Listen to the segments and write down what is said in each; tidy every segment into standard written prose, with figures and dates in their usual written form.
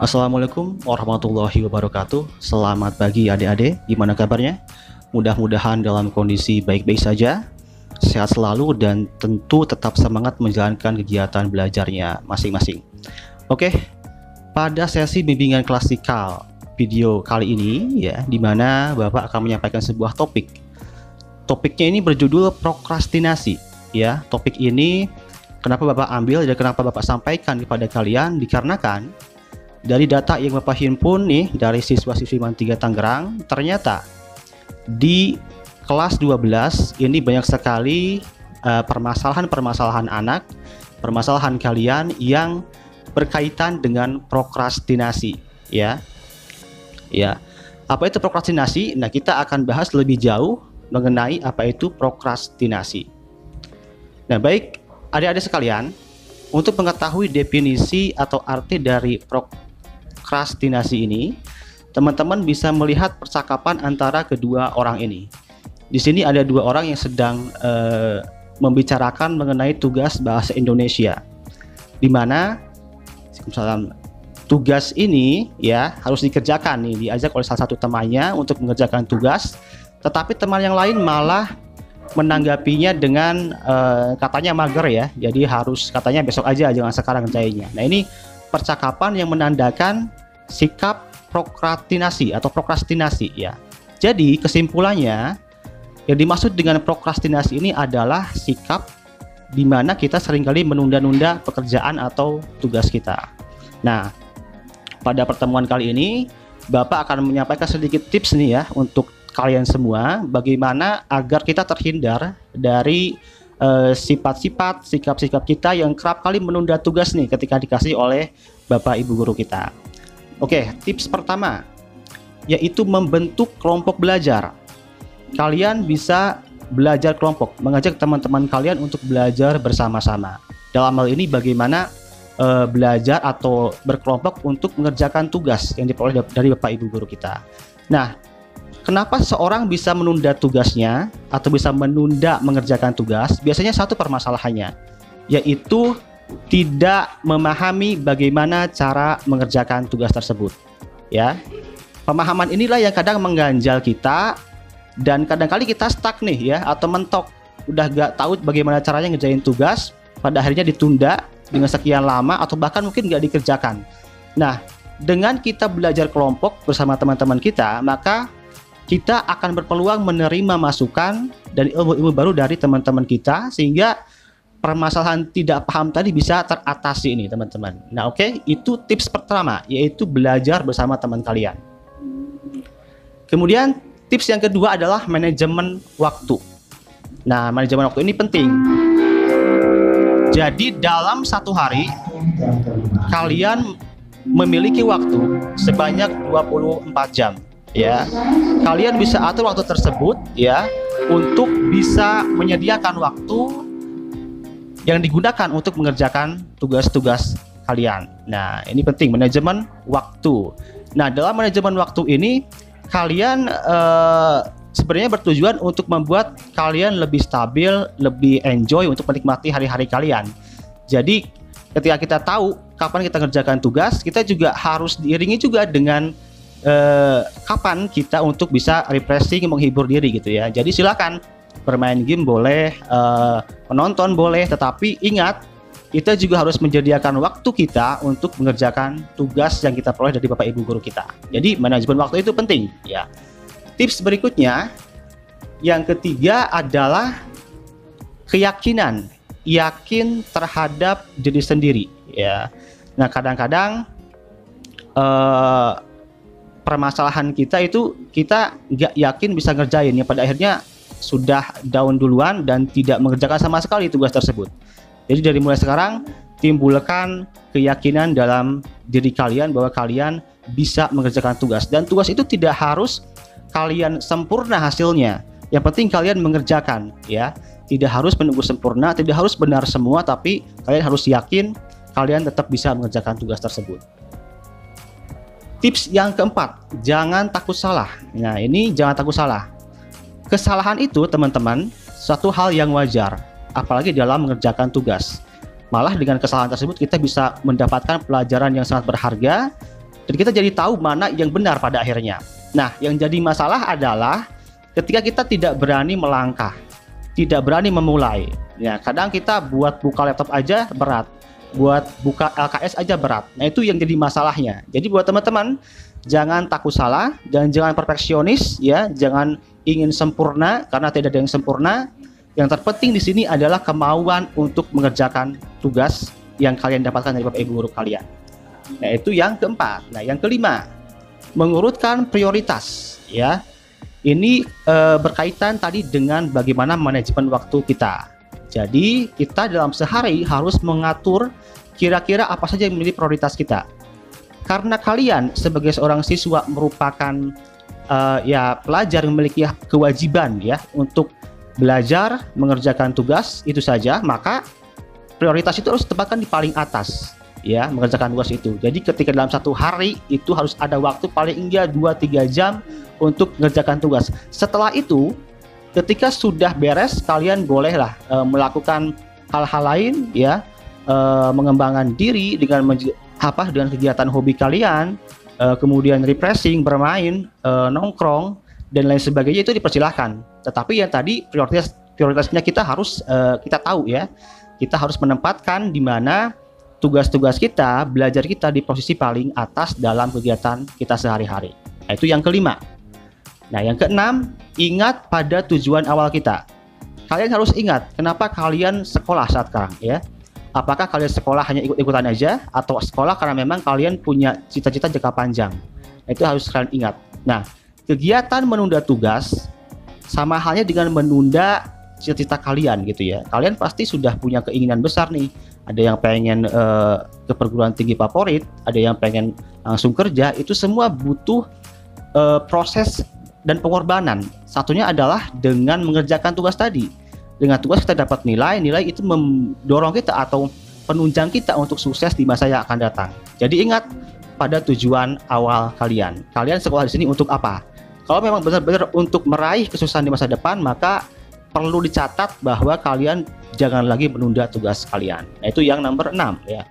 Assalamualaikum warahmatullahi wabarakatuh. Selamat pagi adik-adik, gimana kabarnya? Mudah-mudahan dalam kondisi baik-baik saja, sehat selalu dan tentu tetap semangat menjalankan kegiatan belajarnya masing-masing. Oke, pada sesi bimbingan klasikal video kali ini ya, dimana Bapak akan menyampaikan sebuah topik. Topiknya ini berjudul prokrastinasi ya. Topik ini kenapa Bapak ambil dan kenapa Bapak sampaikan kepada kalian dikarenakan dari data yang Bapak himpun nih dari siswa-siswi MAN 3 Tangerang, ternyata di kelas 12 ini banyak sekali permasalahan-permasalahan anak, permasalahan kalian yang berkaitan dengan prokrastinasi ya. Ya. Apa itu prokrastinasi? Nah, kita akan bahas lebih jauh mengenai apa itu prokrastinasi. Nah, baik adik-adik sekalian, untuk mengetahui definisi atau arti dari prokrastinasi ini, teman-teman bisa melihat percakapan antara kedua orang ini. Di sini ada dua orang yang sedang membicarakan mengenai tugas bahasa Indonesia, di mana misalnya tugas ini ya harus dikerjakan nih, diajak oleh salah satu temannya untuk mengerjakan tugas, tetapi teman yang lain malah menanggapinya dengan katanya mager ya, jadi harus katanya besok aja, jangan sekarang ngerjainnya. Nah, ini percakapan yang menandakan sikap prokrastinasi atau prokrastinasi ya. Jadi kesimpulannya yang dimaksud dengan prokrastinasi ini adalah sikap di mana kita seringkali menunda-nunda pekerjaan atau tugas kita. Nah, pada pertemuan kali ini Bapak akan menyampaikan sedikit tips nih ya untuk kalian semua, bagaimana agar kita terhindar dari sifat-sifat, sikap-sikap kita yang kerap kali menunda tugas nih ketika dikasih oleh Bapak Ibu guru kita. Oke, tips pertama yaitu membentuk kelompok belajar. Kalian bisa belajar kelompok, mengajak teman-teman kalian untuk belajar bersama-sama. Dalam hal ini bagaimana belajar atau berkelompok untuk mengerjakan tugas yang diperoleh dari Bapak Ibu guru kita. Nah, kenapa seorang bisa menunda tugasnya atau bisa menunda mengerjakan tugas? Biasanya satu permasalahannya, yaitu tidak memahami bagaimana cara mengerjakan tugas tersebut. Ya, pemahaman inilah yang kadang mengganjal kita dan kadang-kali kita stuck nih ya, atau mentok, udah gak tahu bagaimana caranya ngerjain tugas, pada akhirnya ditunda dengan sekian lama atau bahkan mungkin gak dikerjakan. Nah, dengan kita belajar kelompok bersama teman-teman kita, maka kita akan berpeluang menerima masukan dan ilmu-ilmu baru dari teman-teman kita, sehingga permasalahan tidak paham tadi bisa teratasi ini teman-teman. Nah, oke, itu tips pertama, yaitu belajar bersama teman kalian. Kemudian tips yang kedua adalah manajemen waktu. Nah, manajemen waktu ini penting. Jadi dalam satu hari kalian memiliki waktu sebanyak 24 jam. Ya, kalian bisa atur waktu tersebut ya untuk bisa menyediakan waktu yang digunakan untuk mengerjakan tugas-tugas kalian. Nah, ini penting, manajemen waktu. Nah, dalam manajemen waktu ini kalian sebenarnya bertujuan untuk membuat kalian lebih stabil, lebih enjoy untuk menikmati hari-hari kalian. Jadi ketika kita tahu kapan kita mengerjakan tugas, kita juga harus diiringi juga dengan kapan kita untuk bisa refreshing, menghibur diri gitu ya. Jadi silakan bermain game boleh, menonton boleh, tetapi ingat kita juga harus menyediakan waktu kita untuk mengerjakan tugas yang kita peroleh dari Bapak Ibu guru kita. Jadi manajemen waktu itu penting ya. Tips berikutnya yang ketiga adalah keyakinan, yakin terhadap diri sendiri ya. Nah, kadang-kadang permasalahan kita itu kita nggak yakin bisa ngerjain ya, pada akhirnya sudah down duluan dan tidak mengerjakan sama sekali tugas tersebut. Jadi dari mulai sekarang timbulkan keyakinan dalam diri kalian bahwa kalian bisa mengerjakan tugas, dan tugas itu tidak harus kalian sempurna hasilnya. Yang penting kalian mengerjakan ya. Tidak harus menunggu sempurna, tidak harus benar semua, tapi kalian harus yakin kalian tetap bisa mengerjakan tugas tersebut. Tips yang keempat, jangan takut salah. Nah, ini jangan takut salah. Kesalahan itu teman-teman suatu hal yang wajar, apalagi dalam mengerjakan tugas. Malah dengan kesalahan tersebut kita bisa mendapatkan pelajaran yang sangat berharga dan kita jadi tahu mana yang benar pada akhirnya. Nah, yang jadi masalah adalah ketika kita tidak berani melangkah, tidak berani memulai. Ya, kadang kita buat buka laptop aja berat, buat buka LKS aja berat. Nah, itu yang jadi masalahnya. Jadi buat teman-teman, jangan takut salah dan jangan perfeksionis ya, jangan ingin sempurna karena tidak ada yang sempurna. Yang terpenting di sini adalah kemauan untuk mengerjakan tugas yang kalian dapatkan dari Bapak Ibu guru kalian. Nah, itu yang keempat. Nah, yang kelima, mengurutkan prioritas ya. Ini berkaitan tadi dengan bagaimana manajemen waktu kita. Jadi, kita dalam sehari harus mengatur kira-kira apa saja yang menjadi prioritas kita. Karena kalian sebagai seorang siswa merupakan ya pelajar yang memiliki kewajiban ya untuk belajar, mengerjakan tugas itu saja, maka prioritas itu harus ditempatkan di paling atas ya, mengerjakan tugas itu. Jadi ketika dalam satu hari itu harus ada waktu paling enggak 2-3 jam untuk mengerjakan tugas. Setelah itu, ketika sudah beres, kalian bolehlah melakukan hal-hal lain ya, mengembangkan diri dengan dengan kegiatan hobi kalian, kemudian refreshing, bermain, nongkrong dan lain sebagainya, itu dipersilahkan. Tetapi yang tadi prioritasnya kita harus kita tahu ya. Kita harus menempatkan di mana tugas-tugas kita, belajar kita di posisi paling atas dalam kegiatan kita sehari-hari. Nah, itu yang kelima. Nah, yang keenam, ingat pada tujuan awal kita. Kalian harus ingat kenapa kalian sekolah saat sekarang ya. Apakah kalian sekolah hanya ikut-ikutan aja atau sekolah karena memang kalian punya cita-cita jangka panjang. Nah, itu harus kalian ingat. Nah, kegiatan menunda tugas sama halnya dengan menunda cita-cita kalian gitu ya. Kalian pasti sudah punya keinginan besar nih. Ada yang pengen ke perguruan tinggi favorit, ada yang pengen langsung kerja. Itu semua butuh proses dan pengorbanan. Satunya adalah dengan mengerjakan tugas tadi. Dengan tugas kita dapat nilai itu mendorong kita atau penunjang kita untuk sukses di masa yang akan datang. Jadi ingat pada tujuan awal kalian. Kalian sekolah di sini untuk apa? Kalau memang benar-benar untuk meraih kesuksesan di masa depan, maka perlu dicatat bahwa kalian jangan lagi menunda tugas kalian. Nah, itu yang nomor 6 ya.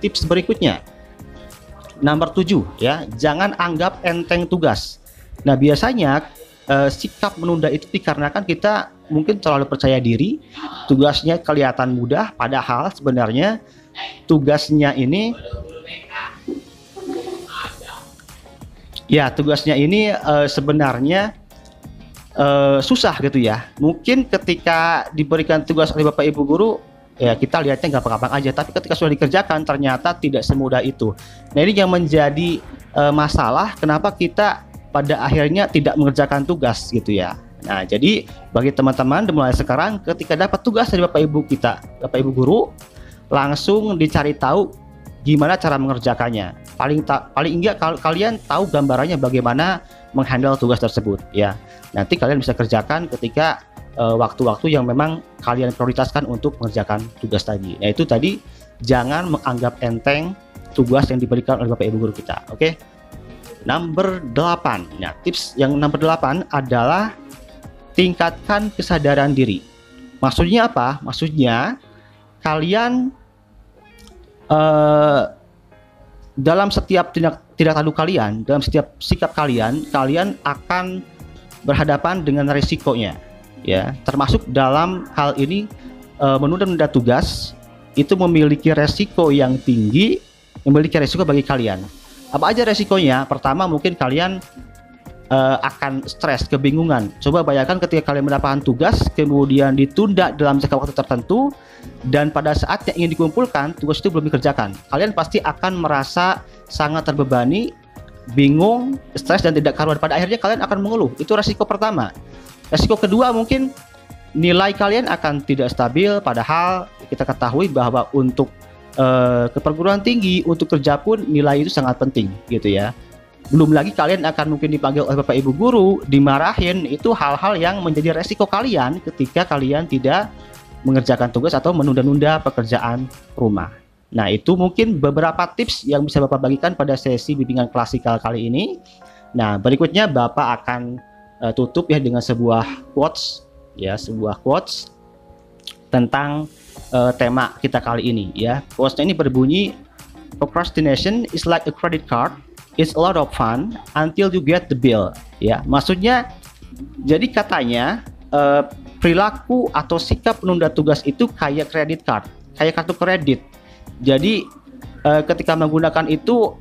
Tips berikutnya, nomor 7 ya, jangan anggap enteng tugas. Nah, biasanya sikap menunda itu dikarenakan kita mungkin terlalu percaya diri, tugasnya kelihatan mudah, padahal sebenarnya tugasnya ini sebenarnya susah gitu ya. Mungkin ketika diberikan tugas oleh Bapak Ibu guru ya kita lihatnya gampang-gampang aja, tapi ketika sudah dikerjakan ternyata tidak semudah itu. Nah, ini yang menjadi masalah kenapa kita pada akhirnya tidak mengerjakan tugas gitu ya. Nah, jadi bagi teman-teman mulai sekarang ketika dapat tugas dari Bapak Ibu guru, langsung dicari tahu gimana cara mengerjakannya. Paling enggak kalian tahu gambarannya bagaimana menghandle tugas tersebut ya. Nanti kalian bisa kerjakan ketika waktu-waktu yang memang kalian prioritaskan untuk mengerjakan tugas tadi. Nah, itu tadi jangan menganggap enteng tugas yang diberikan oleh Bapak Ibu guru kita. Oke. Nomor 8. Nah, tips yang nomor 8 adalah tingkatkan kesadaran diri. Maksudnya apa? Maksudnya kalian dalam setiap tindak tanduk kalian, dalam setiap sikap kalian akan berhadapan dengan risikonya ya. Termasuk dalam hal ini menunda tugas itu memiliki resiko yang tinggi, memiliki resiko bagi kalian. Apa aja resikonya? Pertama, mungkin kalian akan stres, kebingungan. Coba bayangkan ketika kalian mendapatkan tugas kemudian ditunda dalam jangka waktu tertentu dan pada saat yang ingin dikumpulkan tugas itu belum dikerjakan. Kalian pasti akan merasa sangat terbebani, bingung, stres dan tidak karuan. Pada akhirnya kalian akan mengeluh. Itu resiko pertama. Resiko kedua, mungkin nilai kalian akan tidak stabil, padahal kita ketahui bahwa untuk ke perguruan tinggi, untuk kerja pun nilai itu sangat penting gitu ya. Belum lagi kalian akan mungkin dipanggil oleh Bapak Ibu guru, dimarahin. Itu hal-hal yang menjadi resiko kalian ketika kalian tidak mengerjakan tugas atau menunda-nunda pekerjaan rumah. Nah, itu mungkin beberapa tips yang bisa Bapak bagikan pada sesi bimbingan klasikal kali ini. Nah, berikutnya Bapak akan tutup ya dengan sebuah quotes ya, sebuah quotes tentang tema kita kali ini ya. Quotes-nya ini berbunyi, procrastination is like a credit card. it's a lot of fun until you get the bill. Ya, maksudnya jadi katanya perilaku atau sikap penunda tugas itu kayak credit card, kayak kartu kredit. Jadi ketika menggunakan itu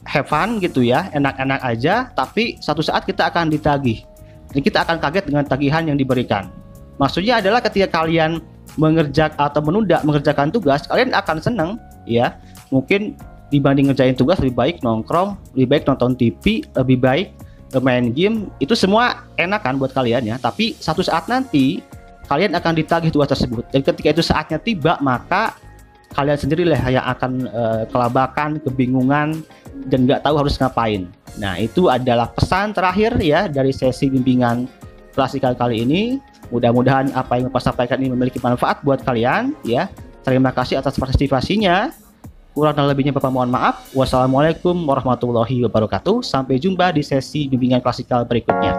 have fun gitu ya, enak-enak aja, tapi satu saat kita akan ditagih. Dan kita akan kaget dengan tagihan yang diberikan. Maksudnya adalah ketika kalian mengerjakan atau menunda mengerjakan tugas, kalian akan senang ya. Mungkin dibanding ngerjain tugas lebih baik nongkrong, lebih baik nonton TV, lebih baik main game, itu semua enak kan buat kalian ya. Tapi satu saat nanti kalian akan ditagih tugas tersebut. Dan ketika itu saatnya tiba, maka kalian sendirilah yang akan kelabakan, kebingungan, dan nggak tahu harus ngapain. Nah, itu adalah pesan terakhir ya dari sesi bimbingan klasikal kali ini. Mudah-mudahan apa yang Bapak sampaikan ini memiliki manfaat buat kalian ya. Terima kasih atas partisipasinya. Kurang dan lebihnya Bapak mohon maaf. Wassalamualaikum warahmatullahi wabarakatuh. Sampai jumpa di sesi bimbingan klasikal berikutnya.